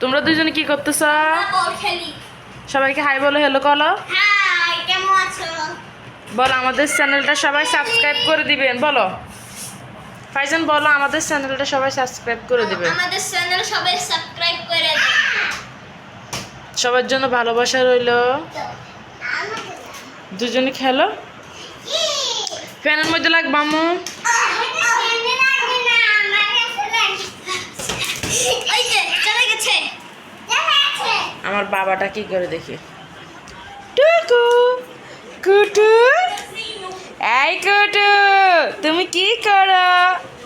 তোমরা দুজনে কি করতেছ? সবাইকে হাই বলো, হ্যালো বলো। হাই, কেমন আছো? বলো আমাদের চ্যানেলটা সবাই সাবস্ক্রাইব করে দিবেন। বলো ফাইজান, বলো আমাদের চ্যানেলটা সবাই সাবস্ক্রাইব করে দিবেন। আমাদের চ্যানেল সবাই সাবস্ক্রাইব করে দিন। সবার জন্য ভালোবাসা রইলো। দুজনে খেলো। ফ্যানের মধ্যে লাগ বামু। আমার বাবাটা কি করে দেখি। টুকু কুটু, এই কুটু তুমি কি করো?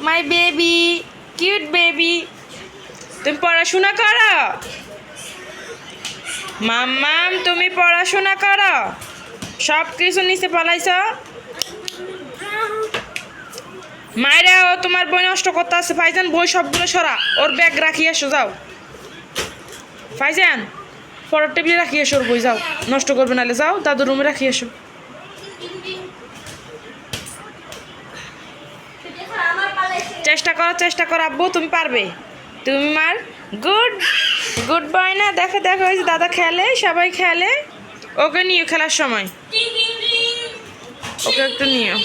My baby, cute baby. তুমি পড়াশোনা করো? মাম্মাম তুমি পড়াশোনা করো? সব কিছু নিচে পালাইছ। মায়েরা ও তোমার বই নষ্ট করতে আছে। ফাইজান বই সবগুলো সরা, ওর ব্যাগ রাখিয়ে এসো যাও। ফাইজান পড়ার টেবিলে রাখিয়ে এসো, ওর বই যাও, নষ্ট করবে নাহলে। যাও দাদুর রুমে রাখিয়ে এসো। চেষ্টা করো আব্বু, তুমি পারবে। তুমি মার গুড গুড বয় না। দেখো দেখো ওই যে দাদা খেলে, সবাই খেলে। ওকে নিও খেলার সময়, ওকে একটু নিও।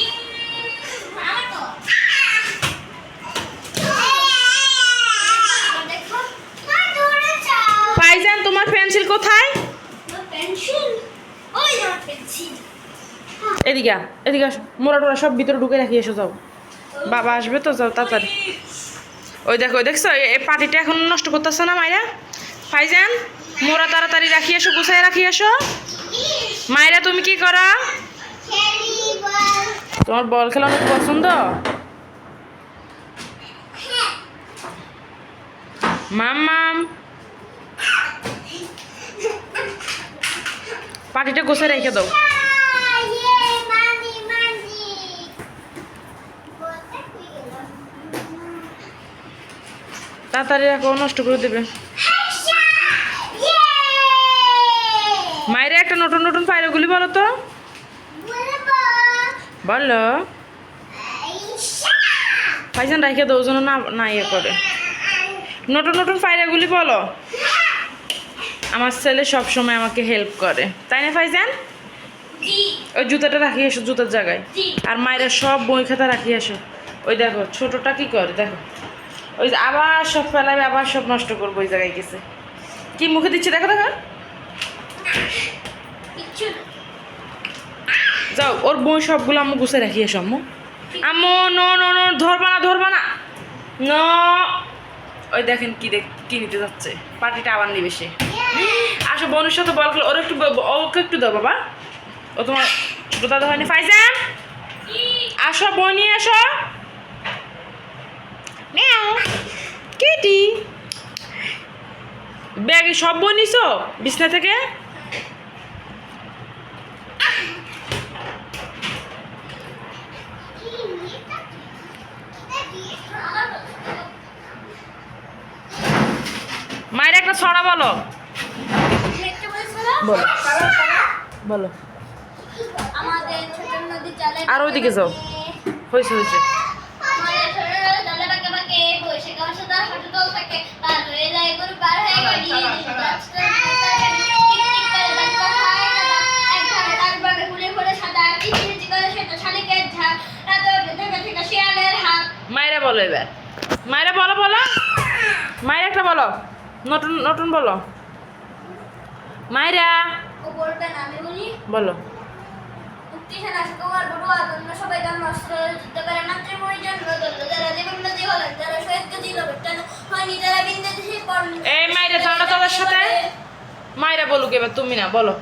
ফাইজান তোমার পেন্সিল কোথায়? এদিকে এদিকে আসো। মোড়া টোড়া সব ভিতরে ঢুকে রাখিয়ে এসো যাও। বাবা আসবে তো, যাও তাড়াতাড়ি। ওই দেখো দেখছো এই পাটিটা এখন নষ্ট করতেছে না মায়েরা। ফাইজান মোড়া তাড়াতাড়ি রাখিয়ে এসো, গুছাই রাখিয়ে এসো। মায়েরা তুমি কি করো? তোমার বল খেলা অনেক পছন্দ। মাম পাটিটা গুছাই রেখে দাও। তাড়াতাড়ি রাখো, নষ্ট করে দেবে। মায়েরা একটা নতুন নতুন পায়রাগুলি বলো তো। বলো ফাইজান রাখে দাও যেন না ইয়ে করে। নতুন নতুন পায়রাগুলি বলো। আমার ছেলে সব সময় আমাকে হেল্প করে, তাই না ফাইজান? ওই জুতাটা রাখিয়ে এসো জুতার জায়গায়। আর মায়েরা সব বই খাতা রাখিয়ে এসো। ওই দেখো ছোটটা কি করে দেখো। ওই আবার সব ফেলাবে, আবার সব নষ্ট করবো। ওই জায়গায় গেছে কি মুখে দিচ্ছে দেখো দেখো। যাও ওর বই সবগুলো আম্মু গুছে রাখিয়ে এসো। আম্মু আম্মু নো নো নো, ধরবা না ন। ওই দেখেন কি নিতে যাচ্ছে। পার্টিটা আবার নিবে সে। আসো বোনের সাথে বল খেলো। ওকে একটু দাও বাবা। ও তোমার ছোট দাদা হয়নি। ফাইজান আসো, বই নিয়ে আসো। কেটি ব্যাগে সব বই নিছো বিছনা থেকে? মায়ের একটা ছড়া বলো। বলো বলো। আমাদের ছোট নদী চলে আর ওইদিকে যাও। হয়েছে আমাদের ছোট নদী চলে বাঁকে বাঁকে, বৈশাখ মাসে তার হাঁটু তল থাকে, পার হয়ে যায় গরু পার হয়ে গাড়ি। মায়েরা বলো এবার। মায়েরা বলো বলো। মায়েরা একটা বলো, নতুন নতুন বলো। মায়েরা বলো। এই মায়েরা তোমরা তোদের সাথে মায়েরা বলুক এবার, তুমি না বলো।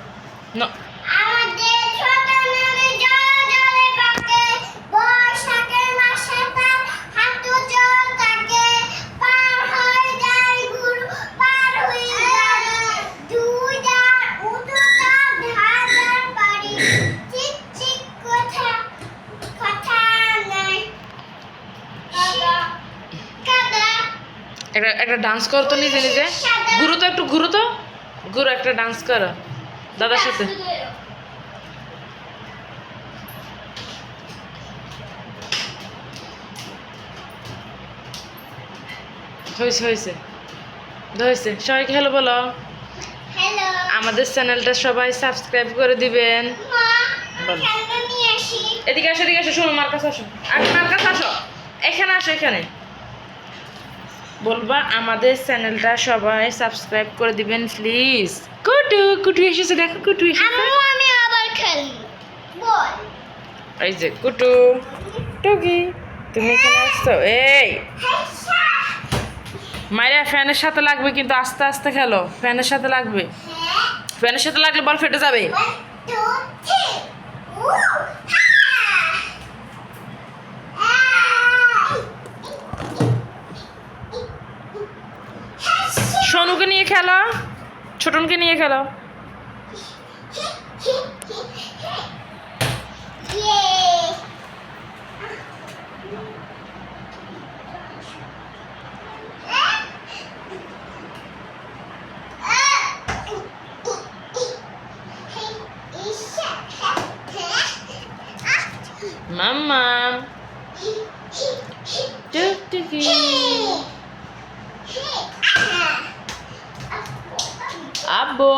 একটা ডান্স করো তো নিজে নিজে। ঘুরো তো ঘুরো, একটা ডান্স করো দাদার সাথে। হয়েছে ধরেছে সবাইকে হ্যালো বলো। হ্যালো আমাদের চ্যানেলটা সবাই সাবস্ক্রাইব করে দিবেন। মা বলো। খেলনা নিয়ে আসি এদিকে আসো শোনো, মার কাছে আসো, মার কাছে আসো, এখানে আসো, এখানে বলবা আমাদের চ্যানেলটা সবাই সাবস্ক্রাইব করে দিবেন প্লিজ। কুটু কুটু এসেছে, দেখো কুটু এসেছে। আম্মু আমি আবার খেলি বল এই যে কুটু টুকি, তুমি এখানে আসছো। এই মায়েরা ফ্যানের সাথে লাগবে কিন্তু আস্তে আস্তে খেলো, ফ্যানের সাথে লাগবে, ফ্যানের সাথে লাগলে বল ফেটে যাবে। সোনুকে নিয়ে খেলো, ছোটনকে নিয়ে খেলো। মাম্মা টুকটুকি, আব্বু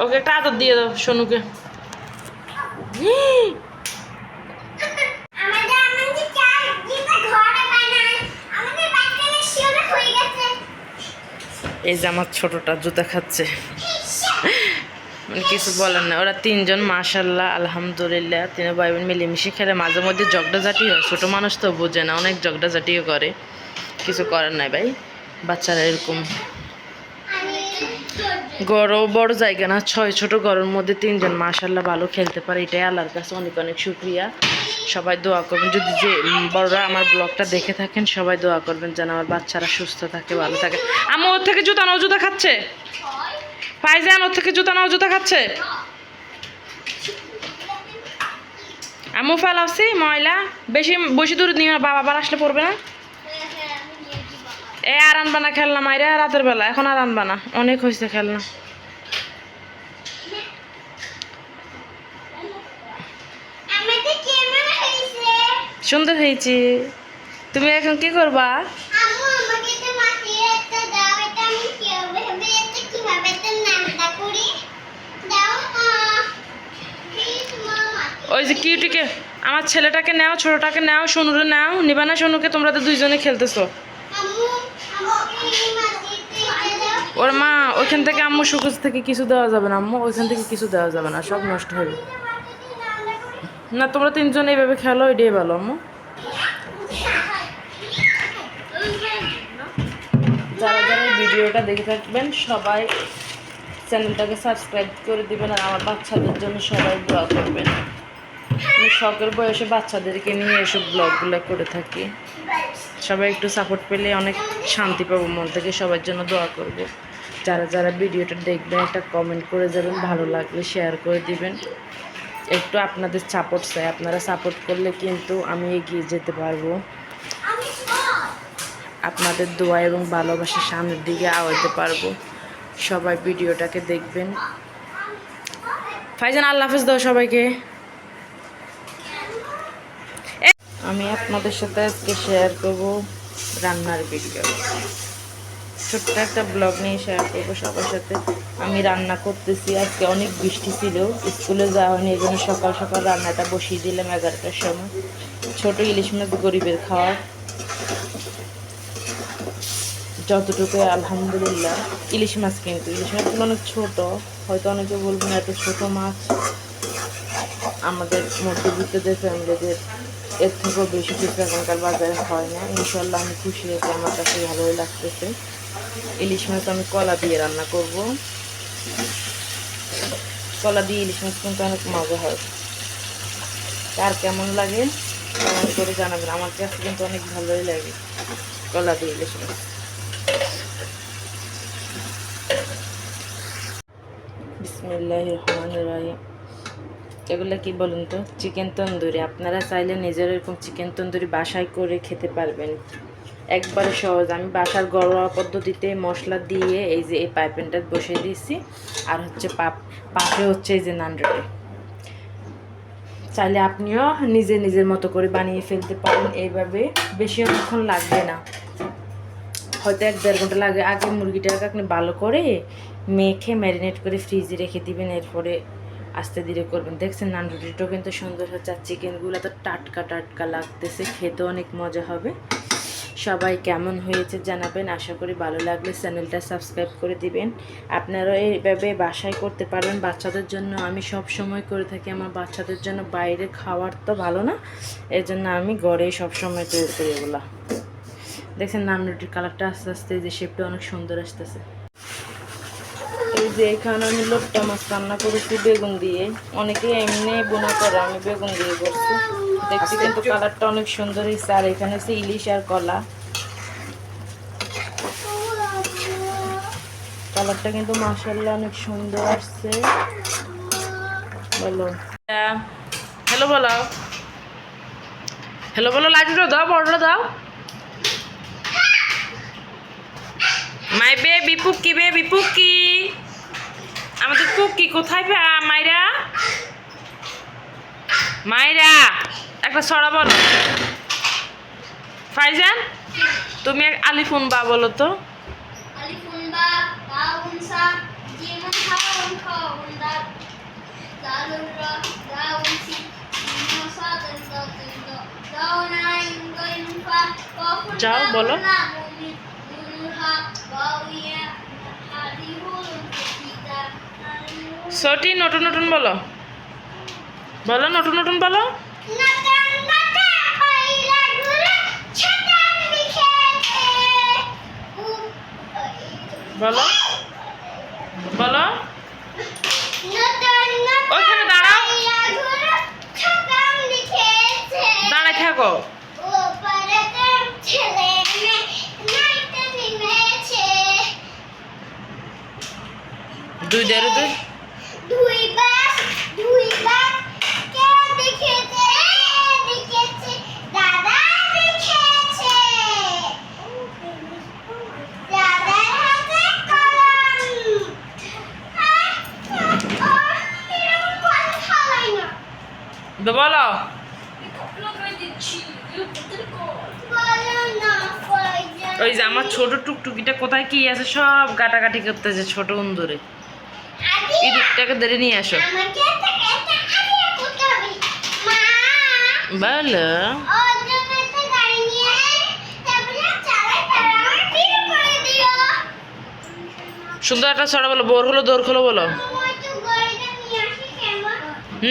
ওকে একটা আদর দিয়ে দাও সোনুকে। এই যে আমার ছোটটা জুতা খাচ্ছে, মানে কিছু বলার না। ওরা তিনজন মাশাল্লাহ আলহামদুলিল্লাহ, তিন ভাই বোন মিলেমিশে খেলে, মাঝে মধ্যে ঝগড়াঝাটি হয়, ছোটো মানুষ তো বোঝে না, অনেক ঝগড়াঝাটিও করে, কিছু করার নাই ভাই, বাচ্চারা এরকম। গড়ও বড় জায়গা না, ছোট ঘরের মধ্যে তিনজন মাশাল্লাহ ভালো খেলতে পারে, এটাই আল্লাহর কাছে অনেক অনেক শুক্রিয়া। সবাই দোয়া করবেন, যদি যে বড়রা আমার ব্লগটা দেখে থাকেন সবাই দোয়া করবেন যেন আমার বাচ্চারা সুস্থ থাকে, ভালো থাকে। আমার ওর থেকে জুতা নাও, জুতা খাচ্ছে, পাইজান ওর থেকে জুতা নাও, জুতা খাচ্ছে। আম্মু ফেলাওছি ময়লা, বেশি বেশি দূর নিয়ে বাবা আবার আসলে পড়বে না। এ আর আনবা না খেলনা মাইরা রাতের বেলা, এখন আর আনবা না, অনেক হয়েছে খেলনা। সুন্দর হয়েছে। তুমি এখন কি করবা? ওই যে কিউটিকে, আমার ছেলেটাকে নাও, ছোটটাকে নাও, সোনুরে নাও, নিবা না সোনুকে? তোমরা তো দুইজনে খেলতেছো। ওর মা ওইখান থেকে, আম্মু সুকুজ থেকে কিছু দেওয়া যাবে না, আম্মু ওইখান থেকে কিছু দেওয়া যাবে না, সব নষ্ট হবে। না তোমরা তিনজন এইভাবে খেলো, এটাই ভালো আম্মু। যারা যারা এই ভিডিওটা দেখে থাকবেন সবাই চ্যানেলটাকে সাবস্ক্রাইব করে দিবেন, আর আমার বাচ্চাদের জন্য সবাই দোয়া করবেন। আমি শখের বয়সে বাচ্চাদেরকে নিয়ে এসব ব্লগগুলো করে থাকি, সবাই একটু সাপোর্ট পেলে অনেক শান্তি পাবো মন থেকে, সবার জন্য দোয়া করব। যারা যারা ভিডিওটা দেখবেন একটা কমেন্ট করে যাবেন, ভালো লাগলে শেয়ার করে দিবেন। একটু আপনাদের সাপোর্ট চাই, আপনারা সাপোর্ট করলে কিন্তু আমি এগিয়ে যেতে পারবো। আপনাদের দোয়া এবং ভালোবাসা সামনের দিকে আগাতে পারবো। সবাই ভিডিওটাকে দেখবেন। ফাইজান আল্লাহ হাফেজ দাও সবাইকে। আমি আপনাদের সাথে আজকে শেয়ার করব রান্নার ভিডিও, ছোট্ট একটা ব্লগ নিয়ে শেয়ার করবো সবার সাথে। আমি রান্না করতেছি, আজকে অনেক বৃষ্টি ছিল, স্কুলে যাওয়া হয়নি, এই জন্য সকাল সকাল রান্নাটা বসিয়ে দিলাম 11টার সময়। ছোট ইলিশ মাছ গরিবের খাওয়ার, যতটুকু আলহামদুলিল্লাহ। ইলিশ মাছ, কিন্তু ইলিশ মাছগুলো অনেক ছোটো, হয়তো অনেকে বলবেন এত ছোটো মাছ আমাদের মধ্যবিত্তদের ফ্যামিলিদের এর থেকেও বেশি কিছু এখনকার বাজারে হয় না। ইনশাল্লাহ আমি খুশি হয়েছি, আমার কাছে ভালোই লাগতেছে। ইলিশ মাছ আমি কলা দিয়ে রান্না করব, কলা দিয়ে ইলিশ মাছ কিন্তু অনেক মজা হয়। কার কেমন লাগে কমেন্ট করে জানাবেন, আমার কাছে কিন্তু অনেক ভালোই লাগে কলা দিয়ে ইলিশ মাছ। বিসমিল্লাহির রহমানির রহিম। এগুলো কি বলুন তো? চিকেন তন্দুরি। আপনারা চাইলে নিজের এরকম চিকেন তন্দুরি বাসায় করে খেতে পারবেন, একবারে সহজ। আমি বাসার ঘরোয়া পদ্ধতিতে মশলা দিয়ে এই যে এই পাইপেনটা বসিয়ে দিয়েছি, আর হচ্ছে পাপে হচ্ছে এই যে নান রুটি। চাইলে আপনিও নিজের মতো করে বানিয়ে ফেলতে পারেন এইভাবে, বেশি অনেকক্ষণ লাগবে না। হয়তো 1-1.5 ঘন্টা লাগে। আগে মুরগিটাকে আপনি ভালো করে মেখে ম্যারিনেট করে ফ্রিজে রেখে দিবেন, এরপরে আস্তে ধীরে করবেন। দেখছেন নান রুটিটাও কিন্তু সুন্দর হচ্ছে, আর চিকেনগুলো তো টাটকা টাটকা লাগতেছে, খেতে অনেক মজা হবে। সবাই কেমন হয়েছে জানাবেন, আশা করি ভালো লাগলে চ্যানেলটা সাবস্ক্রাইব করে দিবেন। আপনারাও এইভাবে বাসায় করতে পারবেন বাচ্চাদের জন্য। আমি সব সময় করে থাকি আমার বাচ্চাদের জন্য, বাইরে খাওয়ার তো ভালো না, এই জন্য আমি ঘরেই সবসময় তৈরি করি এগুলো। দেখছেন নান রুটির কালারটা আস্তে আস্তে, এই যে শেপটা অনেক সুন্দর আসতেছে। এই যে এখানে আমি লোট্টা মাছ রান্না করেছি বেগুন দিয়ে, অনেকে এমনি বোনা করে, আমি বেগুন দিয়ে করছি। দেখছি কিন্তু কালারটা অনেক সুন্দর হয়েছে। আর এখানে হচ্ছে ইলিশ আর কলা, কালারটা কিন্তু মাশাআল্লাহ অনেক সুন্দর আসছে। বলো হ্যালো, বলো হ্যালো, বলো লাঠিটা দাও, বড়টা দাও। মাই বেবি পুকি, বেবি পুকি, আমাদের পুকি কোথায় মাইরা? মাইরা একটা ছড়া বলো। ফাইজান তুমি আলিফুন বা বলো তো। আলিফুন বা তাউন সা জিমুন হাউন খাউন দাল দালুন রা দাউন সি জিমুন সাদান দাতুন দাউন আইন গাইন ফা কাফুন যাও বলো। সটি নতুন নতুন বলো, বলো নতুন নতুন বলো। বলো বলো, ওইখানে দাঁড়াও, দাঁড়াই থাকো। দুই দেড় দুই কে দেখেছে দাদা দেখেছে দাদার হাতে কলম। এরকম কথা হয় না। বলো ওই যে আমার ছোট টুকটুকিটা কোথায় কি আছে সব কাটাকাটি করতেছে, ছোট উন্দরে। ইঁদুরটাকে ধরে নিয়ে আসো। বলো সুন্দর একটা ছড়া বলো। বোর হলো দৌড় খোলো বলো।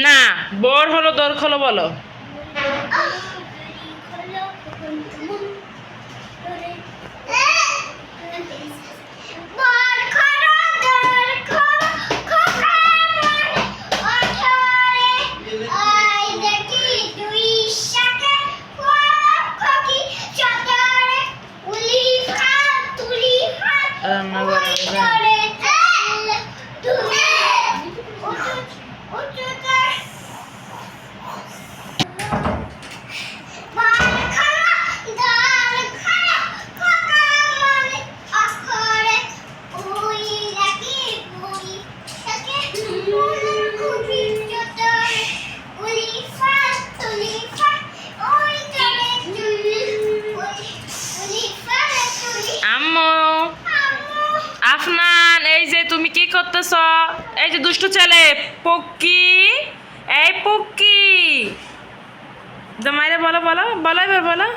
না, বোর হলো দৌড় খোলো বলো। আফনান এই যে তুমি কি করতেছ? এই যে দুষ্টু ছেলে পক্কি, এই পক্কি মাইরে বলো বলো বলো, এবার বলো।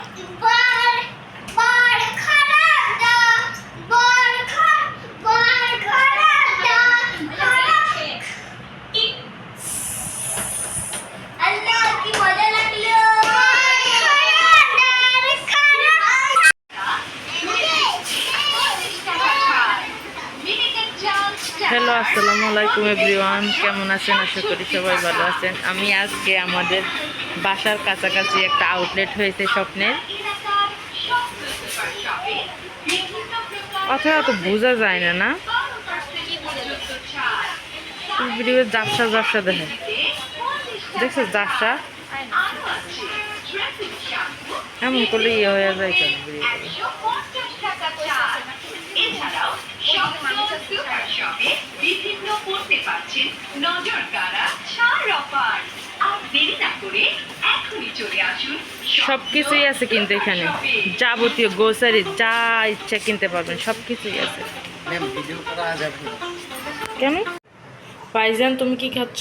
হ্যালো, আসসালামু আলাইকুম এভরিওয়ান, কেমন আছেন? আশা করি সবাই ভালো আছেন। আমি আজকে আমাদের বাসার কাছাকাছি একটা আউটলেট হয়েছে স্বপ্নের, অথবা অত বোঝা যায় না, না ভিডিও জাপসা জাপসা দেখে, দেখছো জাপসা এমন করলে ইয়ে হয়ে যায় কেন ভিডিও করে। বিভিন্ন পড়তে পাচ্ছেন নজর কাড়া ছাড় অফার। দেরি না করে এখনই চলে আসুন সব কিছুই আছে কিন্তু এখানে যাবতীয় গ্রোসারি যা ইচ্ছা কিনতে পারবেন সব কিছুই আছে। ম্যাম ভিডিও করা যাবে না। কেন ভাইজান তুমি কি খাচ্ছ?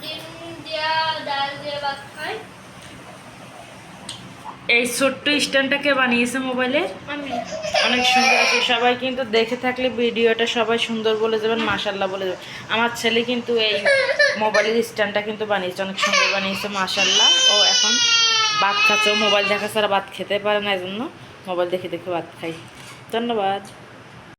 ডিম দিয়া ডাল দিয়ে ভাত খাই এই ছোট্ট স্ট্যান্ডটাকে বানিয়েছে মোবাইলে আমি। অনেক সুন্দর আছে। সবাই কিন্তু দেখে থাকলে ভিডিওটা সবাই সুন্দর বলে যাবেন, মাশাল্লাহ বলে যাবেন। আমার ছেলে কিন্তু এই মোবাইলের স্ট্যান্ডটা কিন্তু বানিয়েছে, অনেক সুন্দর বানিয়েছে মাশাল্লাহ। ও এখন ভাত খাচ্ছে, ও মোবাইল দেখা ছাড়া ভাত খেতে পারে না, এই জন্য মোবাইল দেখে দেখে ভাত খাই। ধন্যবাদ।